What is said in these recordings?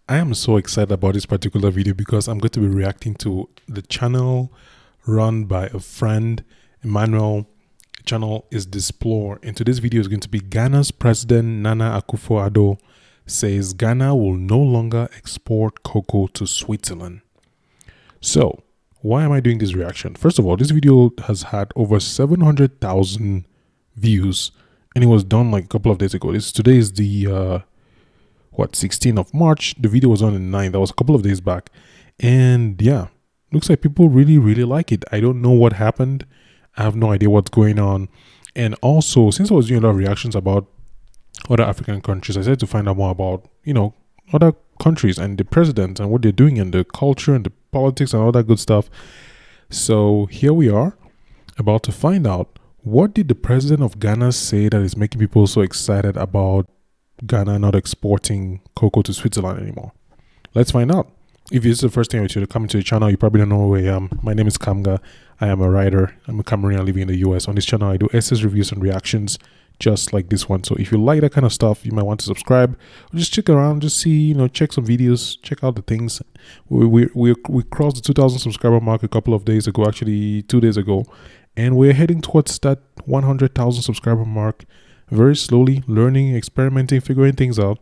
I am so excited about this particular video because I'm going to be reacting to the channel run by a friend, Emmanuel. The channel is Displore, and today's video is going to be Ghana's President Nana Akufo-Addo says Ghana will no longer export cocoa to Switzerland. So, why am I doing this reaction? First of all, this video has had over 700,000 views, and it was done like a couple of days ago. Today is the 16th of March. The video was on the 9th. That was a couple of days back. And yeah, looks like people really like it. I don't know what happened. I have no idea what's going on. And also, since I was doing a lot of reactions about other African countries, I decided to find out more about, other countries and the presidents and what they're doing and the culture and the politics and all that good stuff. So here we are, about to find out, what did the president of Ghana say that is making people so excited about Ghana not exporting cocoa to Switzerland anymore? Let's find out. If this is the first time you're coming to the channel, you probably don't know who I am. My name is Kamga. I am a writer. I'm a Cameroonian living in the US. On this channel, I do essays, reviews, and reactions just like this one. So if you like that kind of stuff, you might want to subscribe or just check around, just see, check some videos, check out the things. We crossed the 2,000 subscriber mark a couple of days ago, actually 2 days ago, and we're heading towards that 100,000 subscriber mark very slowly, learning, experimenting, figuring things out.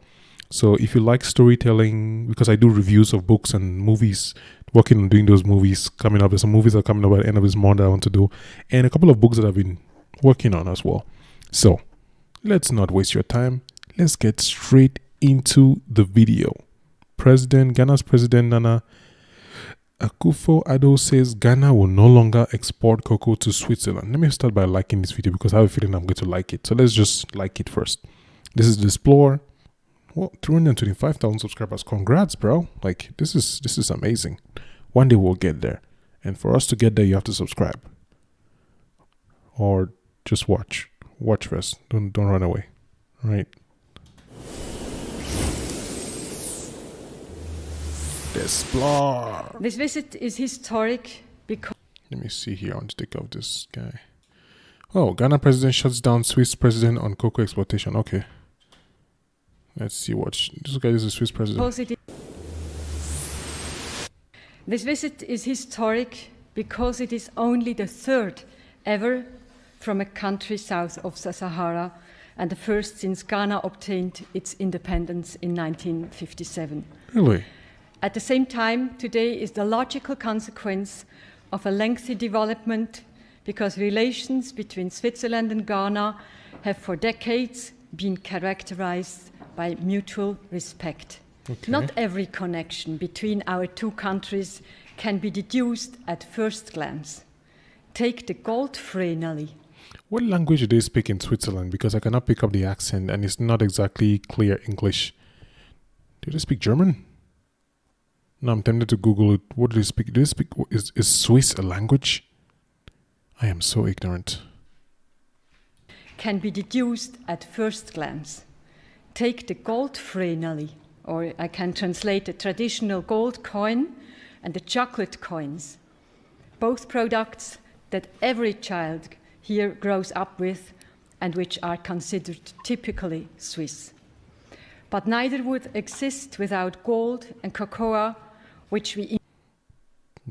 So if you like storytelling, because I do reviews of books and movies, working on doing those movies coming up. There's some movies that are coming up at the end of this month that I want to do, and a couple of books that I've been working on as well. So let's not waste your time. Let's get straight into the video. Ghana's President Nana Akufo Addo says Ghana will no longer export cocoa to Switzerland. Let me start by liking this video because I have a feeling I'm going to like it. So let's just like it first. This is Displore. Well, 325,000 subscribers. Congrats, bro. Like, this is amazing. One day we'll get there. And for us to get there, you have to subscribe. Or just watch. Watch first. Don't run away. All right. Displore. This visit is historic because... Let me see here. I want to take off this guy. Oh, Ghana president shuts down Swiss president on cocoa exportation. Okay. Let's see what... This guy is the Swiss president. This visit is historic because it is only the third ever from a country south of the Sahara and the first since Ghana obtained its independence in 1957. Really? At the same time, today is the logical consequence of a lengthy development because relations between Switzerland and Ghana have for decades been characterized by mutual respect. Okay. Not every connection between our two countries can be deduced at first glance. Take the Goldfreneli. What language do they speak in Switzerland? Because I cannot pick up the accent and it's not exactly clear English. Do they speak German? No, I'm tempted to Google it. What do they speak? Do they speak? Is Swiss a language? I am so ignorant. Can be deduced at first glance. Take the Goldfreneli, or I can translate the traditional gold coin and the chocolate coins, both products that every child here grows up with and which are considered typically Swiss. But neither would exist without gold and cocoa, which we...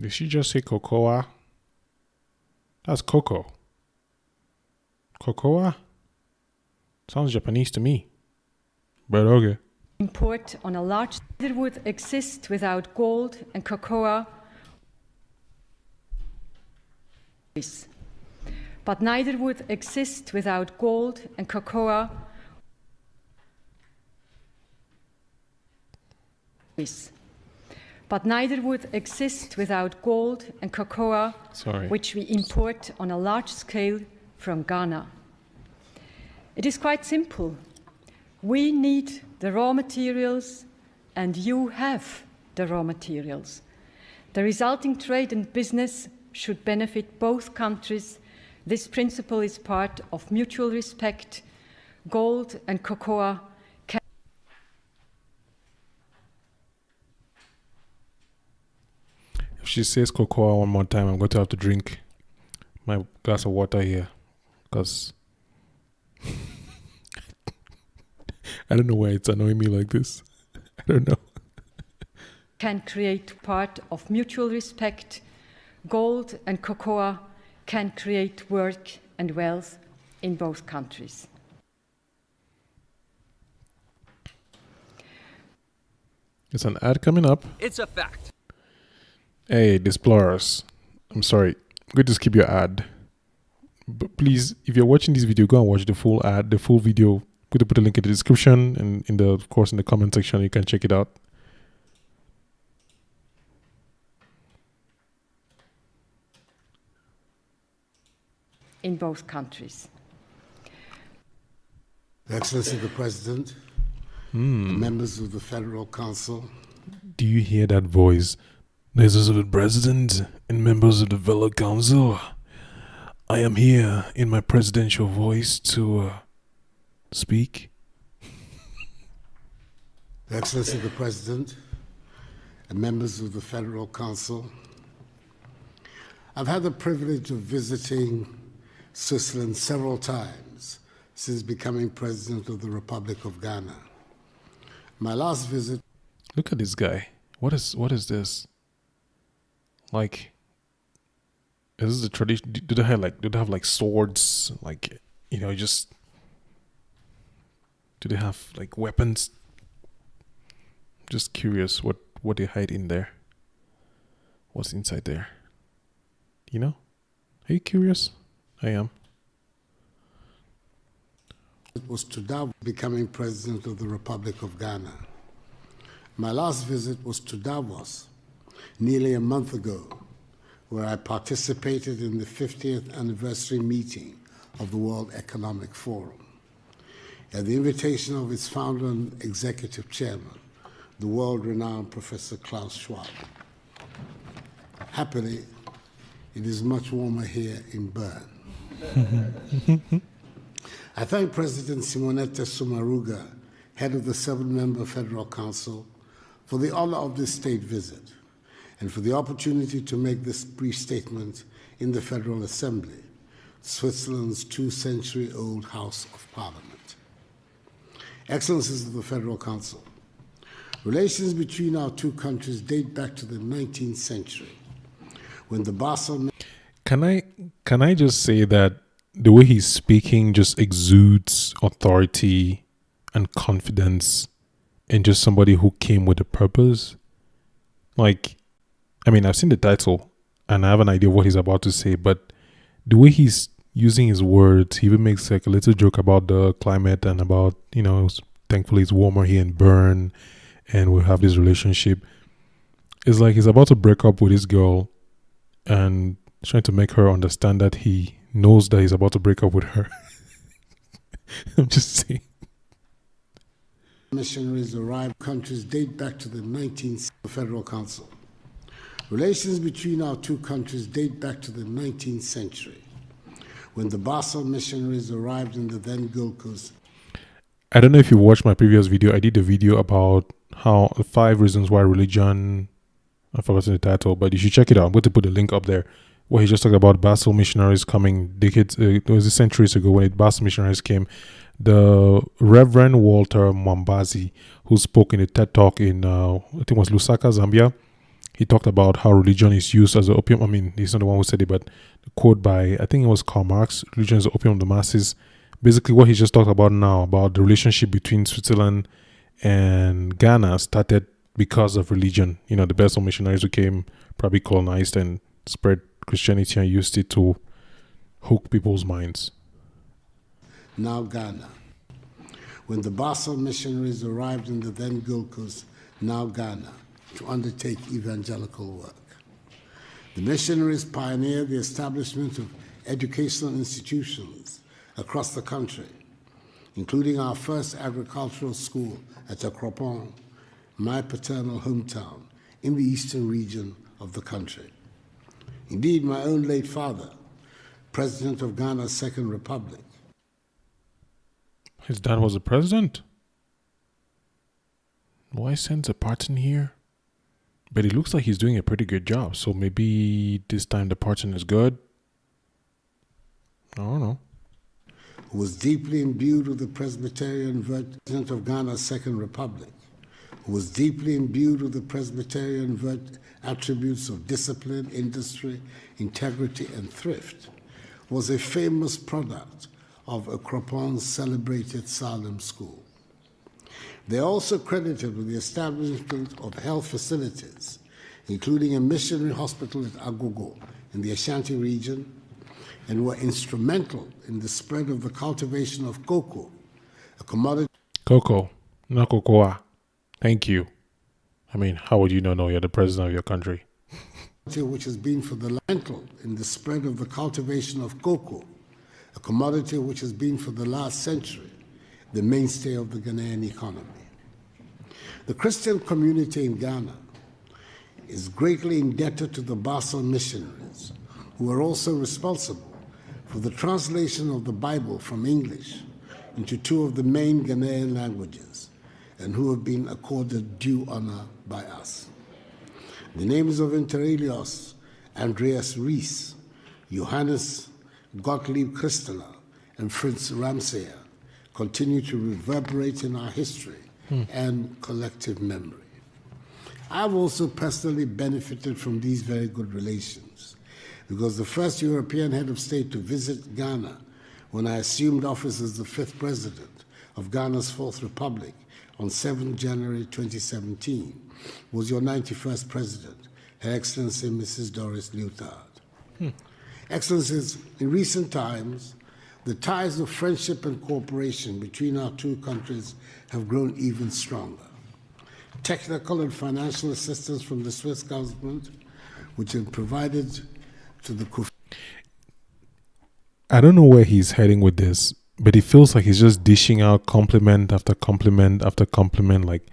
Did she just say cocoa? That's cocoa. Cocoa? Sounds Japanese to me. But okay. Import on a large... Neither would exist without gold and cocoa. But neither would exist without gold and cocoa. But neither would exist without gold and cocoa, which we import on a large scale from Ghana. It is quite simple. We need the raw materials, and you have the raw materials. The resulting trade and business should benefit both countries. This principle is part of mutual respect. Gold and cocoa can... If she says cocoa one more time, I'm going to have to drink my glass of water here. Because I don't know why it's annoying me like this. I don't know. can create part of mutual respect. Gold and cocoa can create work and wealth in both countries. It's an ad coming up. It's a fact. Hey, Displorers. I'm sorry. I'm going to skip your ad. But please, if you're watching this video, go and watch the full ad, the full video. I'm going to put a link in the description and of course in the comment section. You can check it out. In both countries. Excellency the President, members of the Federal Council. Do you hear that voice? Excellency of the President and members of the Federal Council. I am here in my presidential voice to speak. Excellency the President and members of the Federal Council. I've had the privilege of visiting Switzerland several times since becoming President of the Republic of Ghana. My last visit... Look at this guy. What is this? Like, is this the tradition? Do they have like swords? Like, you know, just... Do they have like weapons? Just curious what they hide in there. What's inside there? You know? Are you curious? I am. It was to Davos, becoming President of the Republic of Ghana. My last visit was to Davos nearly a month ago, where I participated in the 50th anniversary meeting of the World Economic Forum. At the invitation of its founder and executive chairman, the world-renowned Professor Klaus Schwab. Happily, it is much warmer here in Bern. I thank President Simonetta Sommaruga, head of the 7-member Federal Council, for the honor of this state visit and for the opportunity to make this brief statement in the Federal Assembly, Switzerland's 2-century-old House of Parliament. Excellencies of the Federal Council, relations between our two countries date back to the 19th century, when the Basel... Can I just say that the way he's speaking just exudes authority and confidence in just somebody who came with a purpose? Like, I mean, I've seen the title and I have an idea of what he's about to say, but the way he's using his words, he even makes like a little joke about the climate and about, you know, thankfully it's warmer here in Bern and we have this relationship. It's like he's about to break up with his girl and trying to make her understand that he knows that he's about to break up with her. I'm just saying. Missionaries arrived. Countries date back to the 19th Federal Council. Relations between our two countries date back to the 19th century, when the Basel missionaries arrived in the then Gold Coast. I don't know if you watched my previous video. I did a video about how 5 reasons why religion... I've forgotten the title, but you should check it out. I'm going to put the link up there, where he just talked about Basel missionaries coming decades, it was centuries ago when Basel missionaries came. The Reverend Walter Mwambazi, who spoke in a TED Talk in, I think it was Lusaka, Zambia, he talked about how religion is used as an opium. I mean, he's not the one who said it, but the quote by, I think it was Karl Marx, religion is the opium of the masses. Basically, what he just talked about now, about the relationship between Switzerland and Ghana started because of religion. You know, the Basel missionaries who came probably colonized and spread Christianity and used it to hook people's minds. Now Ghana. When the Basel missionaries arrived in the then Gold Coast, now Ghana, to undertake evangelical work. The missionaries pioneered the establishment of educational institutions across the country, including our first agricultural school at Akropong, my paternal hometown, in the eastern region of the country. Indeed, my own late father, President of Ghana's Second Republic. His dad was a president? Why sends a partner here? But it looks like he's doing a pretty good job, so maybe this time the partner is good? I don't know. Who was deeply imbued with the Presbyterian virtue of Ghana's Second Republic, who was deeply imbued with the Presbyterian attributes of discipline, industry, integrity, and thrift, was a famous product of Akropon's celebrated Salem School. They are also credited with the establishment of health facilities, including a missionary hospital at Agogo in the Ashanti region, and were instrumental in the spread of the cultivation of cocoa, a commodity. Cocoa, not cocoa. Thank you. I mean, how would you not know you're the president of your country? Which has been fundamental in the spread of the cultivation of cocoa, a commodity which has been for the last century the mainstay of the Ghanaian economy. The Christian community in Ghana is greatly indebted to the Basel missionaries, who are also responsible for the translation of the Bible from English into two of the main Ghanaian languages, and who have been accorded due honor by us. The names of Inter Elios, Andreas Ries, Johannes Gottlieb Christeler, and Fritz Ramsayer continue to reverberate in our history and collective memory. I've also personally benefited from these very good relations, because the first European head of state to visit Ghana when I assumed office as the 5th president of Ghana's 4th Republic on 7 January 2017 was your 91st president, Her Excellency Mrs. Doris Leuthard. Excellencies, in recent times, the ties of friendship and cooperation between our two countries have grown even stronger. Technical and financial assistance from the Swiss government, which have provided to the I don't know where he's heading with this, but it feels like he's just dishing out compliment after compliment after compliment, like,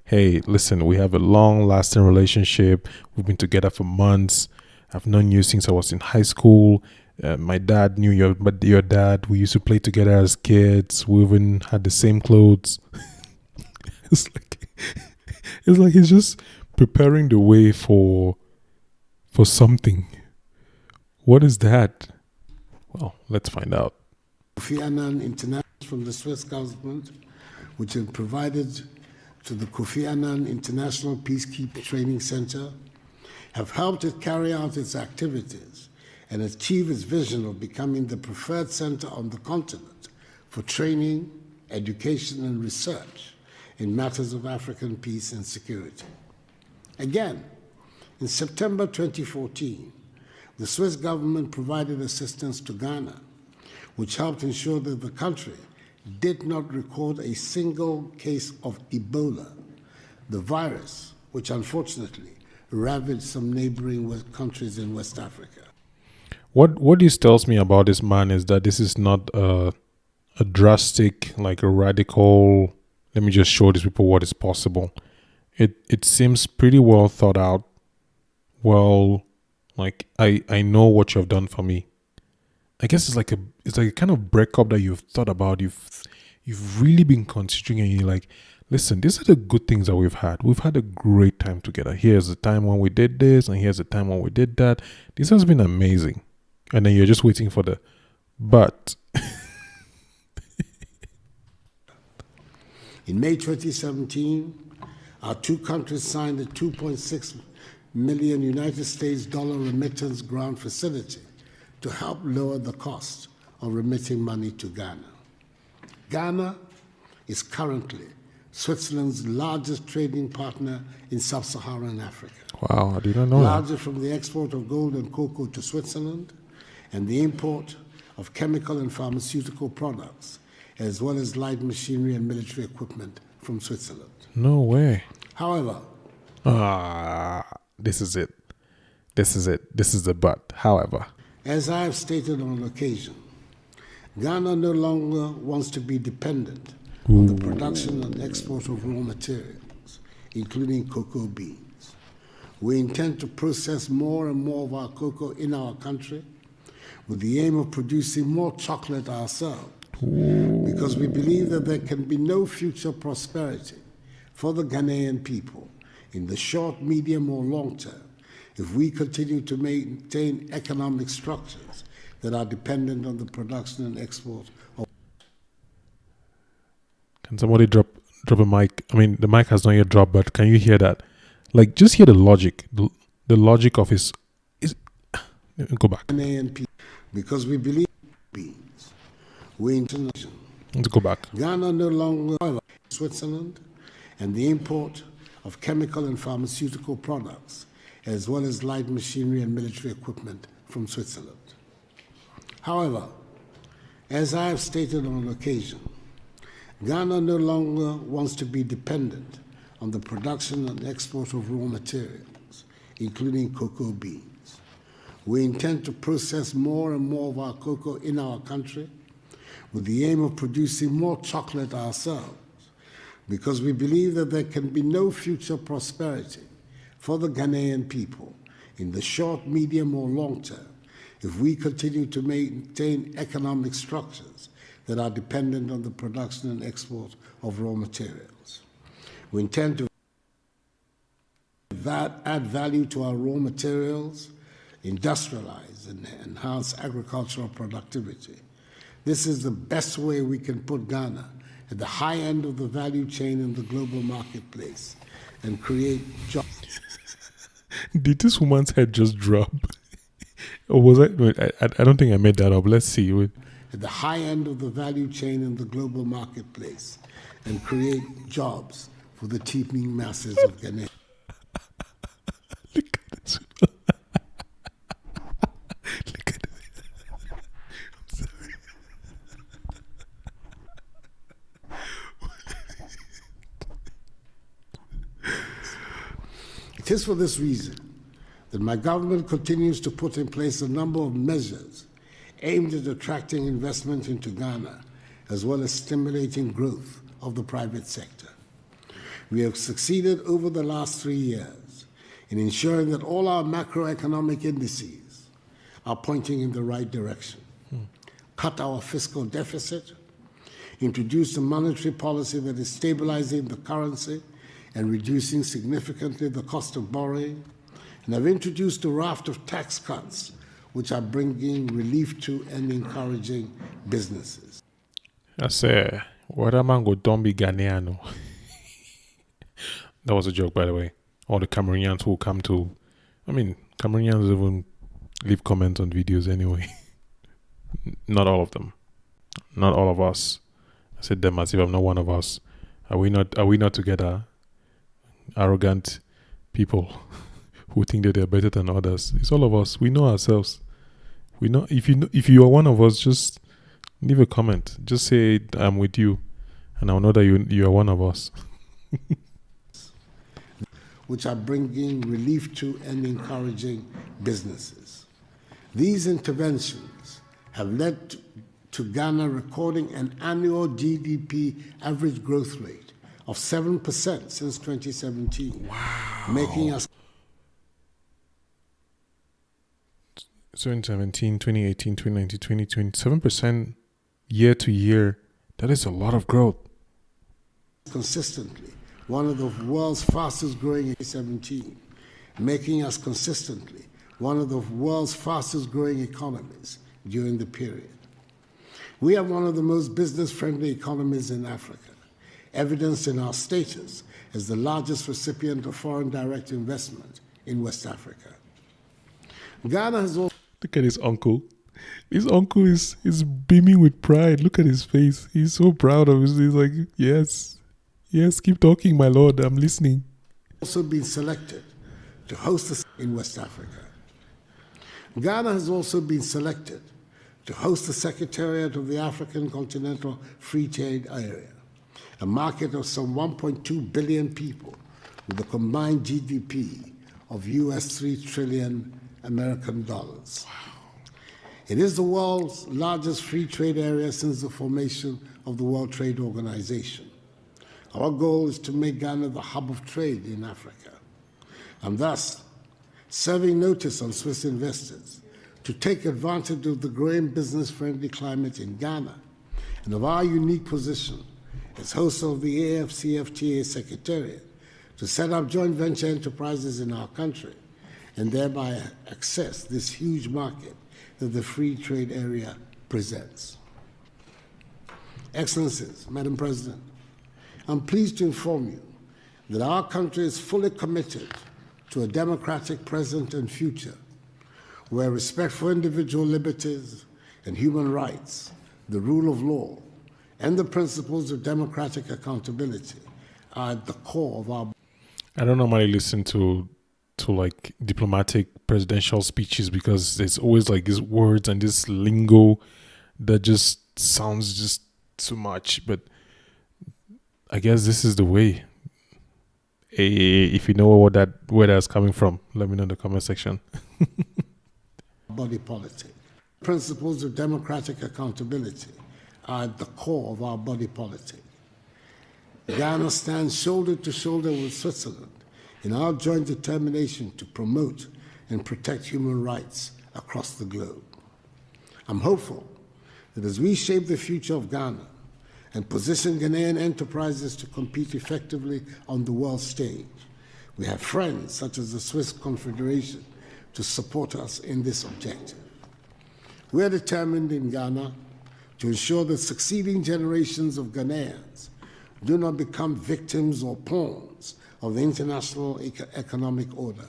hey, listen, we have a long-lasting relationship. We've been together for months. I've known you since I was in high school. My dad knew your dad. We used to play together as kids. We even had the same clothes. It's like he's just preparing the way for something. What is that? Well, let's find out. Kofi Annan International from the Swiss government, which had provided to the Kofi Annan International Peacekeeping Training Center, have helped it carry out its activities and achieve its vision of becoming the preferred center on the continent for training, education, and research in matters of African peace and security. Again, in September 2014, the Swiss government provided assistance to Ghana, which helped ensure that the country did not record a single case of Ebola, the virus which unfortunately ravaged some neighboring countries in West Africa. What this tells me about this man is that this is not a drastic, like a radical, let me just show these people what is possible. It seems pretty well thought out. Well, like I know what you have done for me. I guess it's like a kind of breakup that you've thought about. You've really been considering, and you're like, listen, these are the good things that we've had. We've had a great time together. Here's the time when we did this, and here's the time when we did that. This has been amazing. And then you're just waiting for the but. In May 2017, our two countries signed a $2.6 million United States remittance grant facility to help lower the cost of remitting money to Ghana. Ghana is currently Switzerland's largest trading partner in sub-Saharan Africa. Wow, I didn't know Larger from the export of gold and cocoa to Switzerland and the import of chemical and pharmaceutical products, as well as light machinery and military equipment from Switzerland. No way. However, this is it. This is the but. However, as I have stated on occasion, Ghana no longer wants to be dependent on the production and export of raw materials, including cocoa beans. We intend to process more and more of our cocoa in our country with the aim of producing more chocolate ourselves, because we believe that there can be no future prosperity for the Ghanaian people in the short, medium, or long term if we continue to maintain economic structures that are dependent on the production and export of. Can somebody drop drop a mic. I mean, the mic has not yet dropped, but can you hear that? Like, just hear the logic. The logic of his. Go back. Because we believe beings. We international. Let's go back. Ghana no longer Switzerland, and the import of chemical and pharmaceutical products, as well as light machinery and military equipment from Switzerland. However, as I have stated on occasion, Ghana no longer wants to be dependent on the production and export of raw materials, including cocoa beans. We intend to process more and more of our cocoa in our country with the aim of producing more chocolate ourselves, because we believe that there can be no future prosperity for the Ghanaian people in the short, medium, or long term if we continue to maintain economic structures that are dependent on the production and export of raw materials. We intend to add value to our raw materials, industrialize and enhance agricultural productivity. This is the best way we can put Ghana at the high end of the value chain in the global marketplace and create jobs. Did this woman's head just drop? Or was I don't think I made that up. Let's see. At the high end of the value chain in the global marketplace and create jobs for the teeming masses of Ghana. Look at this. Look at this. I'm sorry. It is for this reason that my government continues to put in place a number of measures aimed at attracting investment into Ghana, as well as stimulating growth of the private sector. We have succeeded over the last 3 years in ensuring that all our macroeconomic indices are pointing in the right direction. Cut our fiscal deficit, introduced a monetary policy that is stabilizing the currency and reducing significantly the cost of borrowing, and have introduced a raft of tax cuts which are bringing relief to and encouraging businesses. I say, what a man go don't be Ghanaian. That was a joke, by the way. All the Cameroonians who come to, I mean, Cameroonians even leave comments on videos anyway. Not all of them. Not all of us. I said them as if I'm not one of us. Are we not together? Arrogant people who think that they're better than others. It's all of us. We know ourselves. We know if you are one of us, just leave a comment. Just say I'm with you, and I'll know that you are one of us. Which are bringing relief to and encouraging businesses. These interventions have led to Ghana recording an annual GDP average growth rate of 7% since 2017, wow. Making us 2017, 2018, 2019, 2020, 7% year to year. That is a lot of growth. Consistently one of the world's fastest growing in 2017, making us consistently one of the world's fastest growing economies during the period. We are one of the most business-friendly economies in Africa, evidenced in our status as the largest recipient of foreign direct investment in West Africa. Ghana has also... Look at his uncle. His uncle is beaming with pride. Look at his face. He's so proud of it. He's like, yes, keep talking, my lord. I'm listening. Also been selected to host in West Africa. Ghana has also been selected to host the Secretariat of the African Continental Free Trade Area, a market of some 1.2 billion people with a combined GDP of US 3 trillion American dollars. It is the world's largest free trade area since the formation of the World Trade Organization. Our goal is to make Ghana the hub of trade in Africa, and thus serving notice on Swiss investors to take advantage of the growing business-friendly climate in Ghana and of our unique position as host of the AFCFTA Secretariat to set up joint venture enterprises in our country and thereby access this huge market that the free trade area presents. Excellencies, Madam President, I'm pleased to inform you that our country is fully committed to a democratic present and future, where respect for individual liberties and human rights, the rule of law, and the principles of democratic accountability are at the core of our... I don't normally listen to like diplomatic presidential speeches because it's always like these words and this lingo that just sounds just too much. But I guess this is the way. If you know where that's coming from, let me know in the comment section. Body politic. Principles of democratic accountability are at the core of our body politic. Ghana stands shoulder to shoulder with Switzerland in our joint determination to promote and protect human rights across the globe. I'm hopeful that as we shape the future of Ghana and position Ghanaian enterprises to compete effectively on the world stage, we have friends such as the Swiss Confederation to support us in this objective. We are determined in Ghana to ensure that succeeding generations of Ghanaians do not become victims or pawns of the international economic order,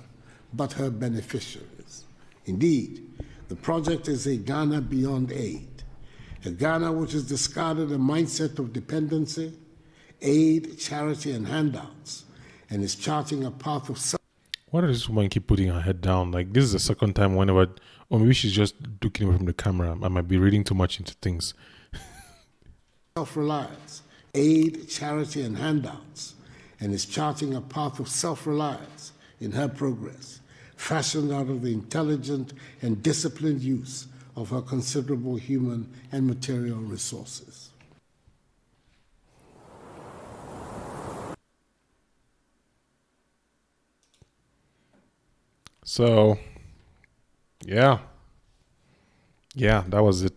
but her beneficiaries. Indeed, the project is a Ghana beyond aid, a Ghana which has discarded a mindset of dependency, aid, charity, and handouts, and is charting a path of self. Why does this woman keep putting her head down? Like, this is the second time whenever, or maybe she's just looking away from the camera. I might be reading too much into things. Self-reliance, aid, charity, and handouts, and is charting a path of self-reliance in her progress, fashioned out of the intelligent and disciplined use of her considerable human and material resources. So, yeah, that was it.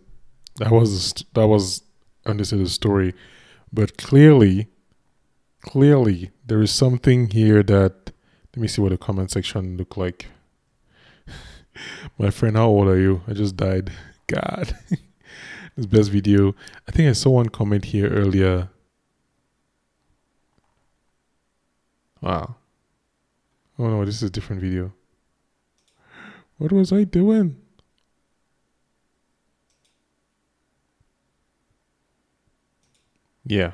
That was honestly the story. But clearly, there is something here that, let me see what the comment section look like. My friend, how old are you? I just died. God. This best video. I think I saw one comment here earlier. Wow. Oh no, this is a different video. What was I doing? Yeah.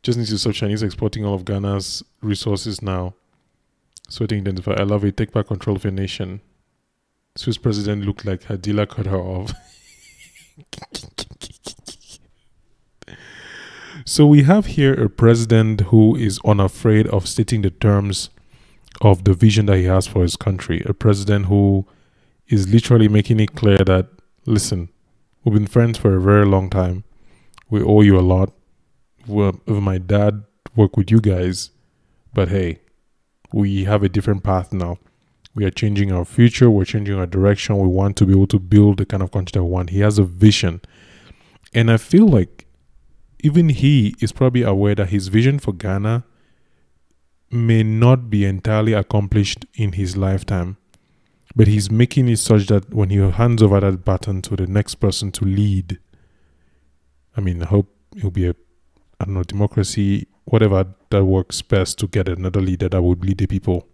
Just need to stop Chinese exporting all of Ghana's resources now. Sweating identify. I love it. Take back control of your nation. Swiss president looked like her dealer cut her off. So we have here a president who is unafraid of stating the terms of the vision that he has for his country. A president who is literally making it clear that, listen, we've been friends for a very long time. We owe you a lot. My dad worked with you guys, but hey, we have a different path now. We are changing our future. We're changing our direction. We want to be able to build the kind of country that we want. He has a vision. And I feel like even he is probably aware that his vision for Ghana may not be entirely accomplished in his lifetime. But he's making it such that when he hands over that baton to the next person to lead, I mean, I hope it'll be a, I don't know, democracy, whatever that works best to get another leader that would lead the people.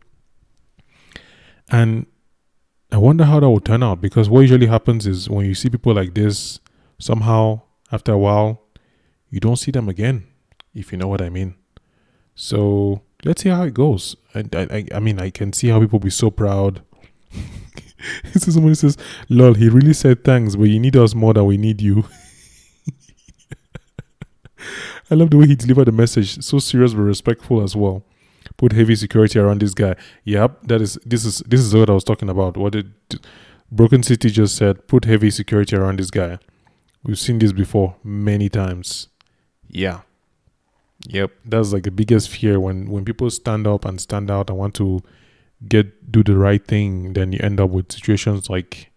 And I wonder how that will turn out, because what usually happens is when you see people like this, somehow after a while, you don't see them again, if you know what I mean. So let's see how it goes. I mean, I can see how people be so proud. So somebody says, lol, he really said thanks, but you need us more than we need you. I love the way he delivered the message. So serious but respectful as well. Put heavy security around this guy. Yep, this is what I was talking about. What did Broken City just said? Put heavy security around this guy. We've seen this before many times. Yeah. Yep, that's like the biggest fear when people stand up and stand out and want to do the right thing, then you end up with situations like,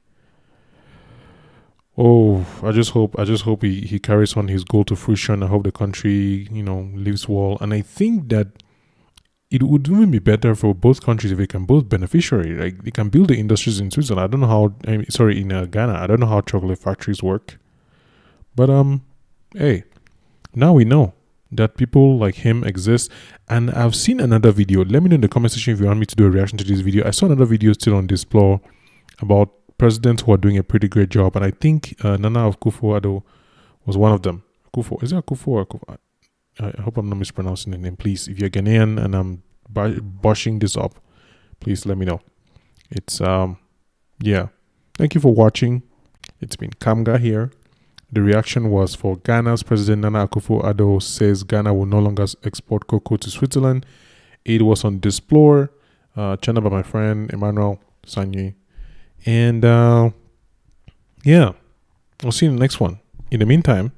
oh, I just hope he carries on his goal to fruition. I hope the country, lives well. And I think that it would even be better for both countries if they can both beneficiary. Like, they can build the industries in Switzerland. I don't know how, in Ghana, I don't know how chocolate factories work. But hey, now we know that people like him exist. And I've seen another video. Let me know in the comment section if you want me to do a reaction to this video. I saw another video still on Displore about presidents who are doing a pretty great job, and I think Nana Akufo Addo was one of them. Akufo, is it Akufo or Akufo? I hope I'm not mispronouncing the name. Please, if you're Ghanaian and I'm boshing this up, please let me know. It's yeah. Thank you for watching. It's been Kamga here. The reaction was for Ghana's President Nana Akufo Addo says Ghana will no longer export cocoa to Switzerland. It was on Displore, channel by my friend Emmanuel Sanye. And yeah, I'll see you in the next one. In the meantime,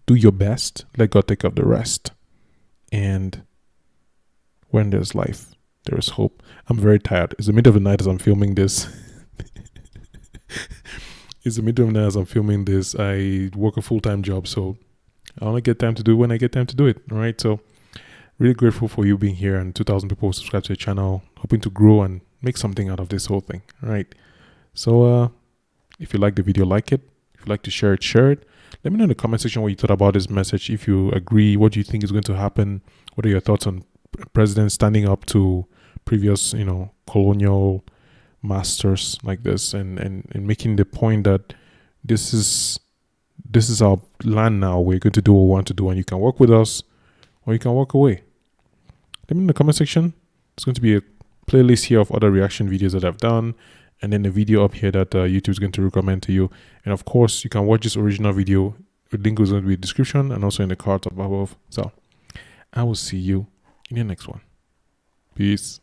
do your best. Let God take up the rest. And when there's life, there is hope. I'm very tired. It's the middle of the night as I'm filming this. It's the middle of the night as I'm filming this. I work a full-time job, so I only get time to do it when I get time to do it. All right, so really grateful for you being here, and 2,000 people subscribe to the channel, hoping to grow and make something out of this whole thing. All right, so if you like the video, like it. If you like to share it, share it. Let me know in the comment section what you thought about this message. If you agree, what do you think is going to happen? What are your thoughts on presidents standing up to previous, colonial masters like this, and making the point that this is our land now. We're going to do what we want to do, and you can work with us or you can walk away. Let me know in the comment section. There's going to be a playlist here of other reaction videos that I've done, and then a video up here that YouTube is going to recommend to you. And of course, you can watch this original video. The link is going to be in the description and also in the cards above. So I will see you in the next one. Peace.